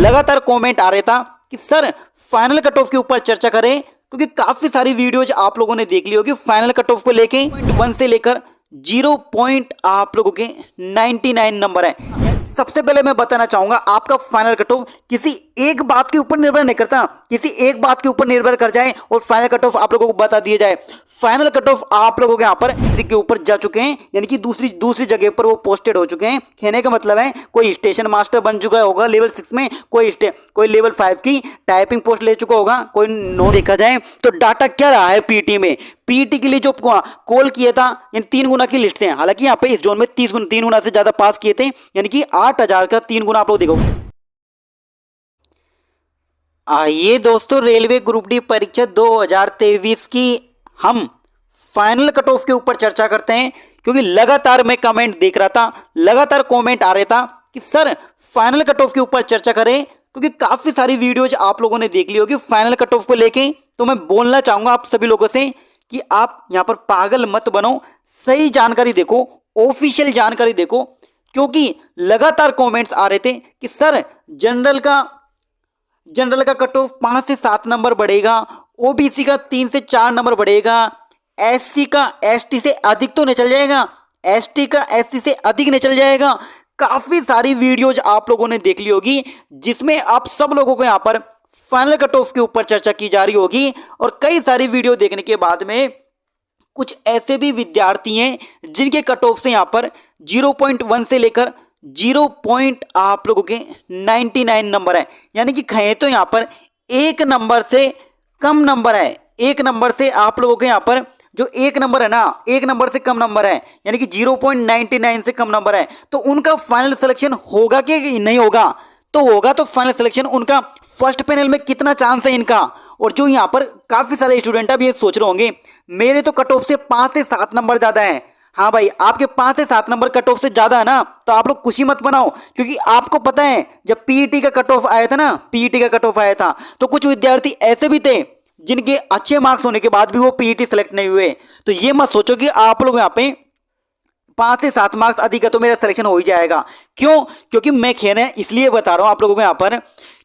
लगातार कमेंट आ रहा था कि सर फाइनल कट ऑफ के ऊपर चर्चा करें, क्योंकि काफी सारी वीडियोज आप लोगों ने देख ली होगी फाइनल कट ऑफ को लेके 1 से लेकर 0 पॉइंट आप लोगों के 99 नंबर है। सबसे पहले मैं बताना चाहूंगा आपका फाइनल कट ऑफ किसी एक बात के ऊपर निर्भर नहीं करता, किसी एक बात के ऊपर निर्भर कर जाए और फाइनल कट ऑफ आप लोगों को बता दिया जाए। फाइनल कट ऑफ आप लोगों के यहाँ पर किसी के ऊपर जा चुके हैं, यानी कि दूसरी जगह पर वो पोस्टेड हो चुके हैं। कहने का मतलब है कोई स्टेशन मास्टर बन चुका होगा लेवल 6 में, कोई लेवल 5 की टाइपिंग पोस्ट ले चुका होगा, कोई नो देखा जाए तो डाटा क्या रहा है पीटी में। पीटी के लिए जो कॉल किया था इन 3 गुना की लिस्ट है, हालांकि यहाँ पे इस जोन में 3 गुना से ज्यादा पास किए थे, यानी कि 8000 का 3 गुना आप लोग देखो। आइए दोस्तों, रेलवे ग्रुप डी परीक्षा 2023 की हम फाइनल कट ऑफ के ऊपर चर्चा करते हैं, क्योंकि लगातार मैं कमेंट देख रहा था, लगातार कमेंट आ रहा था कि सर फाइनल कट ऑफ के ऊपर चर्चा करें, क्योंकि काफी सारी वीडियोज आप लोगों ने देख ली होगी फाइनल कट ऑफ को लेके। तो मैं बोलना चाहूंगा आप सभी लोगों से कि आप यहां पर पागल मत बनो, सही जानकारी देखो, ऑफिशियल जानकारी देखो, क्योंकि लगातार कमेंट्स आ रहे थे कि सर जनरल का कट ऑफ 5 से 7 नंबर बढ़ेगा, ओबीसी का 3 से 4 नंबर बढ़ेगा, एससी का एसटी से अधिक तो नहीं चल जाएगा, एसटी का एससी से अधिक नहीं चल जाएगा। काफी सारी वीडियोज आप लोगों ने देख ली होगी जिसमें आप सब लोगों को यहां पर फाइनल कट ऑफ के ऊपर चर्चा की जा रही होगी। और कई सारी वीडियो देखने के बाद में कुछ ऐसे भी विद्यार्थी हैं जिनके कट ऑफ से यहां पर 0.1 से लेकर 0 पॉइंट आप लोगों के 99 नंबर है, यानी कि कहें तो यहां पर 1 नंबर से कम नंबर है। 1 नंबर से आप लोगों के यहां पर जो 1 नंबर है ना, 1 नंबर से कम नंबर है, यानी कि 0.99 से कम नंबर है, तो उनका फाइनल सिलेक्शन होगा कि नहीं होगा? तो होगा। तो फाइनल सिलेक्शन उनका फर्स्ट पैनल में कितना चांस है इनका? और जो यहाँ पर काफी सारे स्टूडेंट अब ये सोच रहे होंगे मेरे तो कट ऑफ से 5 से 7 नंबर ज्यादा है। हाँ भाई, आपके 5 से 7 नंबर कट ऑफ से ज्यादा है ना, तो आप लोग खुशी मत बनाओ, क्योंकि आपको पता है जब पीईटी का कट ऑफ आया था ना, पीईटी का कट ऑफ आया था तो कुछ विद्यार्थी ऐसे भी थे जिनके अच्छे मार्क्स होने के बाद भी वो पीईटी सेलेक्ट नहीं हुए। तो ये मत सोचो कि आप लोग यहाँ पे 5 से 7 मार्क्स अधिक है तो मेरा सिलेक्शन हो ही जाएगा। क्यों? क्योंकि मैं कहना इसलिए बता रहा हूं आप लोगों को यहाँ पर,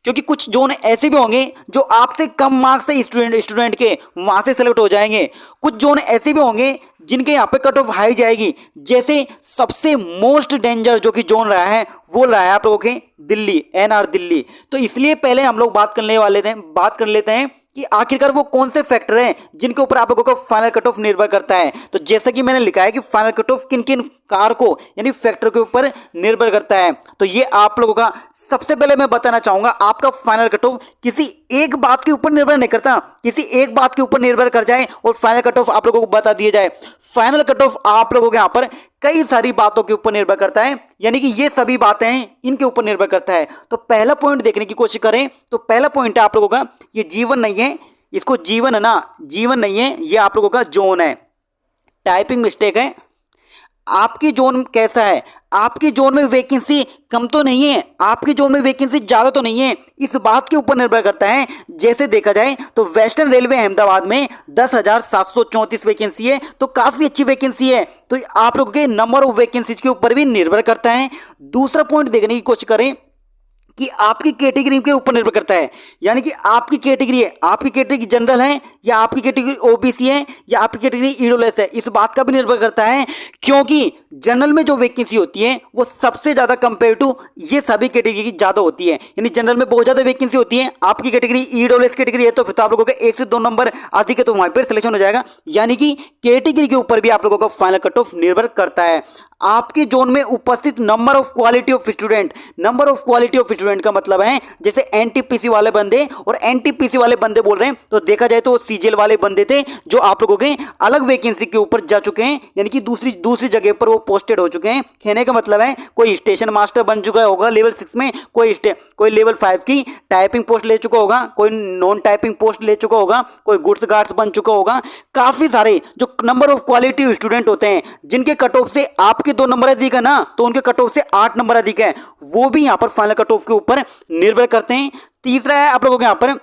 क्योंकि कुछ जोन ऐसे भी होंगे जो आपसे कम मार्क्स से स्टूडेंट के वहां से सेलेक्ट हो जाएंगे। कुछ जोन ऐसे भी होंगे जिनके यहाँ पे कट ऑफ हाई जाएगी। जैसे सबसे मोस्ट डेंजर जो कि जोन रहा है वो रहा है आप लोगों के दिल्ली, एनआर दिल्ली। तो इसलिए पहले हम लोग बात कर लेते हैं कि आखिरकार वो कौन से फैक्टर हैं जिनके ऊपर आप लोगों का फाइनल कट ऑफ निर्भर करता है। तो जैसा कि मैंने लिखा है कि फाइनल कट ऑफ किन किन कारकों यानी फैक्टर के ऊपर निर्भर करता है, तो ये आप लोगों का सबसे पहले मैं बताना चाहूंगा आपका फाइनल कट ऑफ किसी एक बात के ऊपर निर्भर नहीं करता, किसी एक बात के ऊपर निर्भर कर जाए और फाइनल कट ऑफ आप लोगों को बता दिया जाए। फाइनल कट ऑफ आप लोगों के यहाँ पर कई सारी बातों के ऊपर निर्भर करता है, यानी कि ये सभी बातें हैं इनके ऊपर निर्भर करता है। तो पहला पॉइंट देखने की कोशिश करें तो पहला पॉइंट है आप लोगों का ये जीवन नहीं है, इसको जीवन है ना, जीवन नहीं है, ये आप लोगों का जोन है। टाइपिंग मिस्टेक है। आपकी जोन कैसा है? आपकी जोन में वैकेंसी कम तो नहीं है, आपकी जोन में वैकेंसी ज्यादा तो नहीं है, इस बात के ऊपर निर्भर करता है। जैसे देखा जाए तो वेस्टर्न रेलवे अहमदाबाद में 10,734 वैकेंसी है, तो काफी अच्छी वैकेंसी है। तो आप लोगों के नंबर ऑफ वैकेंसीज के ऊपर भी निर्भर करता है। दूसरा पॉइंट देखने की कोशिश करें कि आपकी कैटेगरी के ऊपर निर्भर करता है, यानी कि आपकी कैटेगरी है, आपकी कैटेगरी जनरल है या आपकी कैटेगरी ओबीसी है या आपकी कैटेगरी ईडब्ल्यूएस है, इस बात का भी निर्भर करता है। क्योंकि जनरल में जो वैकेंसी होती है वो सबसे ज्यादा कंपेयर टू ये सभी कैटेगरी की ज्यादा होती है, यानी जनरल में बहुत ज्यादा वैकेंसी होती है। आपकी कैटेगरी ईडब्ल्यूएस कैटेगरी है तो फिर तो आप लोगों का 1 से 2 नंबर अधिक है तो वहां पर सिलेक्शन हो जाएगा, यानी कि कैटेगरी के ऊपर भी आप लोगों का फाइनल कट ऑफ निर्भर करता है। आपके जोन में उपस्थित number of quality of student, number of quality of student का मतलब है जैसे एनटीपीसी वाले बंदे, और एनटीपीसी वाले बंदे बोल रहे हैं तो देखा जाए तो सीजीएल वाले बंदे थे जो आप लोगों के अलग वैकेंसी के ऊपर जा चुके हैं, यानी कि दूसरी जगह पर वो पोस्टेड हो चुके हैं। कहने का मतलब है कोई स्टेशन मास्टर बन चुका होगा लेवल 6 में, कोई लेवल 5 की टाइपिंग पोस्ट ले चुका होगा, कोई नॉन टाइपिंग पोस्ट ले चुका होगा, कोई गुड्स गार्ड्स बन चुका होगा। काफी सारे जो नंबर ऑफ क्वालिटी स्टूडेंट होते हैं जिनके कट ऑफ से आपके 2 नंबर अधिक है ना, तो उनके कट ऑफ से 8 नंबर अधिक है, वो भी यहां पर फाइनल कट ऑफ के ऊपर निर्भर करते हैं। तीसरा है आप लोगों के यहां पर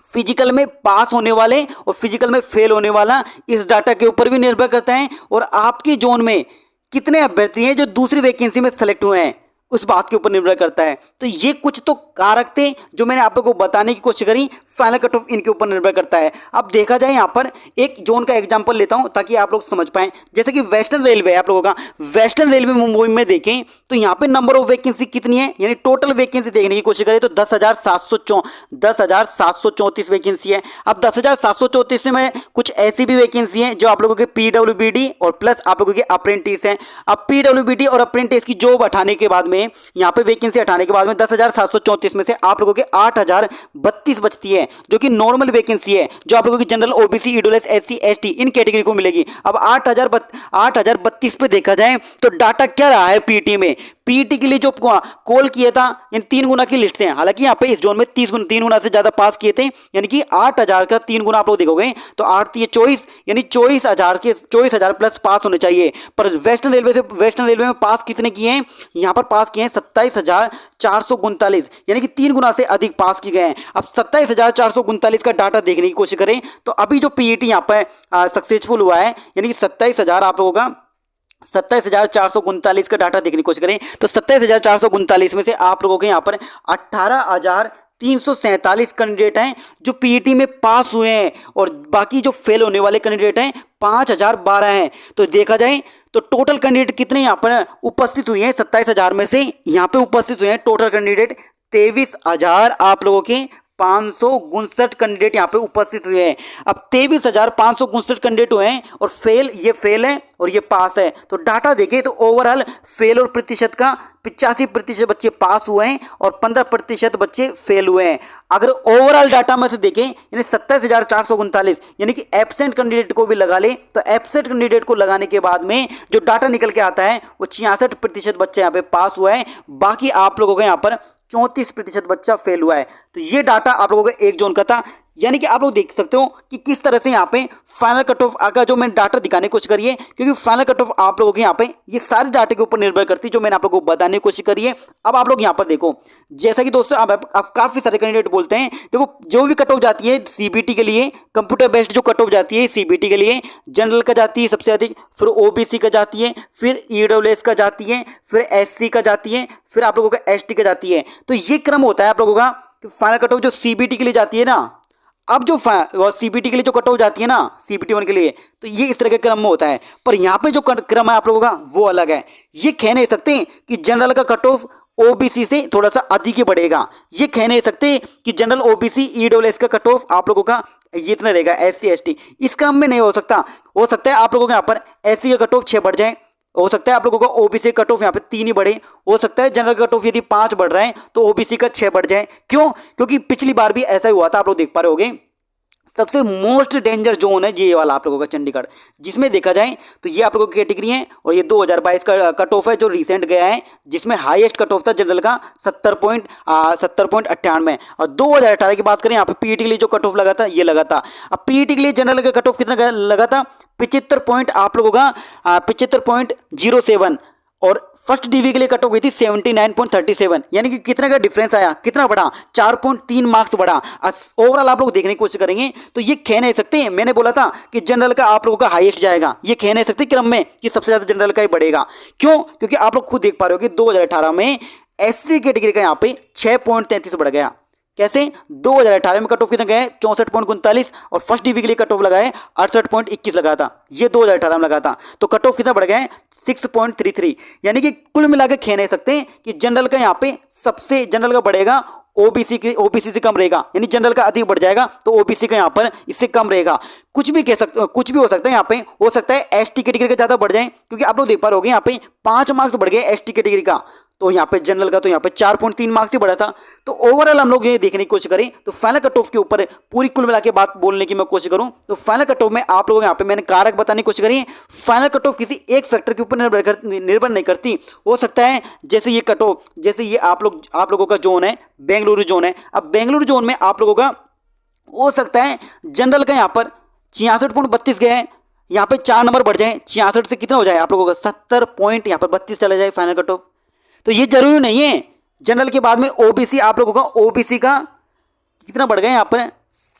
फिजिकल में पास होने वाले और फिजिकल में फेल होने वाला, इस डाटा के ऊपर भी निर्भर करता है। और आपकी जोन में कितने अभ्यर्थी हैं जो दूसरी वैकेंसी में सेलेक्ट हुए हैं, उस बात के ऊपर निर्भर करता है। तो ये कुछ तो कारक थे जो मैंने आप लोगों को बताने की कोशिश करी, फाइनल कट ऑफ इनके ऊपर निर्भर करता है। अब देखा जाए यहाँ पर एक जोन का एग्जांपल लेता हूँ ताकि आप लोग समझ पाएं। जैसे कि वेस्टर्न रेलवे आप लोगों का, वेस्टर्न रेलवे मुंबई में देखें तो यहाँ पे नंबर ऑफ वैकेंसी कितनी है, यानी टोटल वैकेंसी देखने की कोशिश करें तो 10,734 वैकेंसी है। अब 10,734 में कुछ ऐसी भी वैकेंसी है जो आप लोगों के पीडब्ल्यूबीडी और प्लस आप लोगों के अप्रेंटिस हैं। अब पीडब्ल्यूबीडी और अप्रेंटिस की जॉब हटाने के बाद में, यहाँ पे वैकेंसी हटाने के बाद में 10,734 में से आप लोगों के 8,032 बचती है जो कि नॉर्मल वैकेंसी है, जो आप लोगों की general, OBC, EWS, SC, ST इन कैटेगरी को मिलेगी। अब 8,032 पे देखा जाए तो डाटा क्या रहा है पीटी में। पीटी के लिए जो कॉल किया था यानी 3 गुना की लिस्ट है, हालांकि यहाँ पे इस जोन में 3 गुना से ज्यादा पास किए थे, यानी कि 8,000 का 3 गुना आप लोग देखोगे तो 8 3 24, यानी 24,000 प्लस पास होने चाहिए। पर वेस्टर्न रेलवे में पास कितने किए हैं, यहाँ पर पास किए हैं 27,439, यानी कि 3 गुना से अधिक पास किए गए हैं। अब 27,439 का डाटा देखने की कोशिश करें तो अभी जो पीईटी यहाँ पर सक्सेसफुल हुआ है, यानी कि 27,000 आप लोगों का 27,439 का डाटा देखने की कोशिश करें तो 27,439 में से आप लोगों के यहाँ पर 18,347 कैंडिडेट हैं जो पीईटी में पास हुए हैं और बाकी जो फेल होने वाले कैंडिडेट हैं 5,012 हैं। तो देखा जाए तो टोटल कैंडिडेट कितने यहाँ पर उपस्थित हुए हैं, 27,000 में से यहाँ पे उपस्थित हुए हैं टोटल कैंडिडेट 23,000 आप लोगों के 559 कैंडिडेट यहाँ पे उपस्थित हुए हैं। अब 23,559 कैंडिडेट हुए हैं और ये फेल है और ये पास है। तो डाटा देखें तो ओवरऑल फेल और प्रतिशत का 85% बच्चे पास हुए हैं और 15% बच्चे फेल हुए हैं। अगर ओवरऑल डाटा में से देखें यानी 27,439, यानी कि एब्सेंट कैंडिडेट को भी लगा ले तो एब्सेंट कैंडिडेट को लगाने के बाद में जो डाटा निकल के आता है वो 66% बच्चे यहाँ पे पास हुआ है, बाकी आप लोगों को यहाँ पर 34% बच्चा फेल हुआ है। तो ये डाटा आप लोगों का एक जोन का था, यानी कि आप लोग देख सकते हो कि किस तरह से यहाँ पे फाइनल कट ऑफ का जो मैंने डाटा दिखाने की कोशिश करी है, क्योंकि फाइनल कट ऑफ आप लोगों के यहाँ पे ये सारे डाटे के ऊपर निर्भर करती है जो मैंने आप लोगों को बताने की कोशिश करी है। अब आप लोग यहाँ पर देखो, जैसा कि दोस्तों अब काफी सारे कैंडिडेट बोलते हैं देखो जो भी कट ऑफ जाती है सीबीटी के लिए, कंप्यूटर बेस्ड जो कट ऑफ जाती है सीबीटी के लिए, जनरल का जाती है सबसे अधिक, फिर ओबीसी का जाती है, फिर ईडब्ल्यूएस का जाती है, फिर एससी का जाती है, फिर आप लोगों का एसटी का जाती है। तो ये क्रम होता है आप लोगों का फाइनल कट ऑफ जो सीबीटी के लिए जाती है ना। अब जो सीबीटी के लिए जो कट ऑफ जाती है ना सीबीटी 1 के लिए, तो ये इस तरह के क्रम में होता है। पर यहाँ पे जो क्रम है आप लोगों का वो अलग है। ये कह नहीं सकते कि जनरल का कट ऑफ ओबीसी से थोड़ा सा अधिक ही बढ़ेगा, ये कह नहीं सकते कि जनरल, ओबीसी, ईडब्ल्यूएस का कट ऑफ आप लोगों का ये इतना रहेगा, एससी एसटी इस क्रम में नहीं हो सकता। हो सकता है आप लोगों के यहाँ पर एससी का कट ऑफ 6 बढ़ जाए, हो सकता है आप लोगों का ओबीसी कट ऑफ यहाँ पे 3 ही बढ़े, हो सकता है जनरल कट ऑफ यदि 5 बढ़ रहे हैं तो ओबीसी का 6 बढ़ जाए। क्यों? क्योंकि पिछली बार भी ऐसा ही हुआ था, आप लोग देख पा रहे होंगे। सबसे मोस्ट डेंजर जोन है ये वाला आप लोगों का चंडीगढ़, जिसमें देखा जाए तो ये आप लोगों की कैटेगरी है और ये 2022 का कट ऑफ है जो रिसेंट गया है, जिसमें हाईएस्ट कट ऑफ था जनरल का 70.98 और 2018 की बात करें यहाँ पे पीईटी के लिए जो कट ऑफ लगा था ये लगा था। अब पीईटी के लिए जनरल का कट ऑफ कितना लगा था 75 पॉइंट आप लोगों का 75.07 और फर्स्ट डीवी के लिए कट ऑफ गई थी 79.37, यानी कि कितना का डिफरेंस आया, कितना बढ़ा, 4.3 मार्क्स बढ़ा। ओवरऑल आप लोग देखने की कोशिश करेंगे तो ये कह नहीं सकते, मैंने बोला था कि जनरल का आप लोगों का हाईएस्ट जाएगा, ये कह नहीं सकते क्रम में कि सबसे ज्यादा जनरल का ही बढ़ेगा। क्यों? क्योंकि आप लोग खुद देख पा रहे हो कि 2018 में एससी कैटेगरी का यहाँ पे 6.33 बढ़ गया। कैसे? 2018 में कट ऑफ कितना गया 64.39 और फर्स्ट डीवी के लिए कट ऑफ लगा है 68.21 लगा था, ये 2018 में लगा था। तो कट ऑफ कितना बढ़ गया है 6.33, यानी कि कुल मिलाकर कह नहीं सकते कि जनरल का यहाँ पे सबसे जनरल का बढ़ेगा, ओबीसी से कम रहेगा, यानी जनरल का अधिक बढ़ जाएगा तो ओबीसी का यहाँ पर इससे कम रहेगा। कुछ भी कह सकते, कुछ भी हो सकता है यहाँ पे, हो सकता है एसटी कैटेगरी का ज्यादा बढ़ जाए, क्योंकि आप लोग देख पा रहे होंगे यहाँ पे 5 मार्क्स बढ़ गए एसटी कैटेगरी का, तो यहाँ पे जनरल का तो यहाँ पे 4.3 मार्क्स ही बढ़ा था। तो ओवरऑल हम लोग ये देखने की कोशिश करें तो फाइनल कट ऑफ के ऊपर पूरी कुल मिला के बात बोलने की मैं कोशिश करूं तो फाइनल कट ऑफ में आप लोगों को यहाँ पे मैंने कारक बताने की कोशिश करी। फाइनल कट ऑफ किसी एक फैक्टर के ऊपर निर्भर नहीं करती। हो सकता है जैसे ये कट ऑफ, जैसे ये आप लोगों का जोन है बेंगलुरु जोन है, अब बेंगलुरु जोन में आप लोगों का हो सकता है जनरल का यहाँ पर 66.32 गए हैं, यहाँ पे 4 नंबर बढ़ जाए, 66 से कितना हो जाए आप लोगों का 70 पॉइंट यहाँ पर 32 चला जाए फाइनल कट ऑफ। तो ये जरूरी नहीं है। जनरल के बाद में ओबीसी आप लोगों का, ओबीसी का कितना बढ़ गए यहाँ पर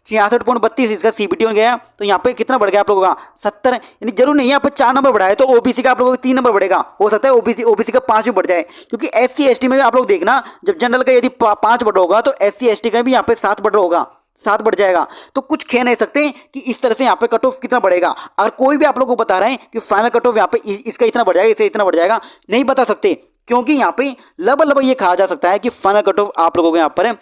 66.32 इसका सीबीटी में गया, तो यहाँ पे कितना बढ़ गया आप लोगों का 70। यानी जरूर नहीं यहाँ पे 4 नंबर बढ़ाए तो ओबीसी का आप लोगों को 3 नंबर बढ़ेगा, हो सकता है ओबीसी का 5 भी बढ़ जाए, क्योंकि एससी एसटी में भी आप लोग देखना जब जनरल का यदि 5 बढ़ रहा होगा तो एससी एसटी का भी यहाँ पे 7 बढ़ रहा होगा, 7 बढ़ जाएगा। तो कुछ कह नहीं सकते कि इस तरह से यहाँ पे कट ऑफ कितना बढ़ेगा। अगर कोई भी आप लोगों को बता रहे हैं कि फाइनल कट ऑफ यहाँ पे इसका इतना बढ़ जाएगा, इससे इतना बढ़ जाएगा, नहीं बता सकते, क्योंकि यहाँ पे लगभग ये कहा जा सकता है कि फाइनल कट ऑफ आप लोगों को यहाँ पर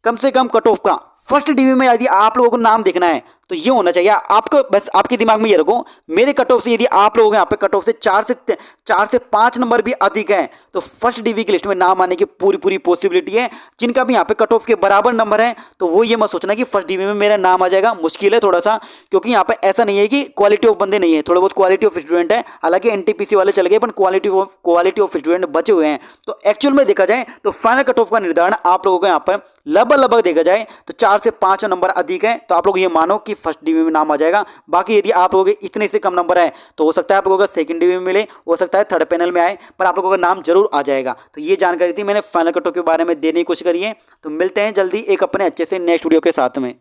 कम से कम कट ऑफ का फर्स्ट डिवीजन में यदि आप लोगों को नाम देखना है तो ये होना चाहिए आपको, बस आपके दिमाग में ये रखो, मेरे कट ऑफ से यदि आप लोगों के यहाँ पे कट ऑफ से 4 से 5 नंबर भी अधिक है तो फर्स्ट डिवी की लिस्ट में नाम आने की पूरी पॉसिबिलिटी है। जिनका भी यहाँ पे कट ऑफ के बराबर नंबर है तो वो ये मत सोचना कि फर्स्ट डिवी में मेरा नाम आ जाएगा, मुश्किल है थोड़ा सा, क्योंकि यहाँ पे ऐसा नहीं है कि क्वालिटी ऑफ बंदे नहीं है, थोड़े बहुत क्वालिटी ऑफ स्टूडेंट है, हालांकि एनटीपीसी वाले चल गए पर क्वालिटी ऑफ स्टूडेंट बचे हुए हैं। तो एक्चुअल में देखा जाए तो फाइनल कट ऑफ का निर्धारण आप लोगों को यहाँ पर लगभग देखा जाए तो 4 से 5 नंबर अधिक है, तो आप लोग ये मानो कि फर्स्ट डिवी में नाम आ जाएगा। बाकी यदि आप लोगों के इतने से कम नंबर है तो हो सकता है आप लोगों का सेकंड डिवी में मिले, हो सकता है थर्ड पैनल में आए, पर आप लोगों का नाम जरूर आ जाएगा। तो ये जानकारी थी मैंने फाइनल कट ऑफ के बारे में देने की कोशिश करी है। तो मिलते हैं जल्दी एक अपने अच्छे से नेक्स्ट वीडियो के साथ में।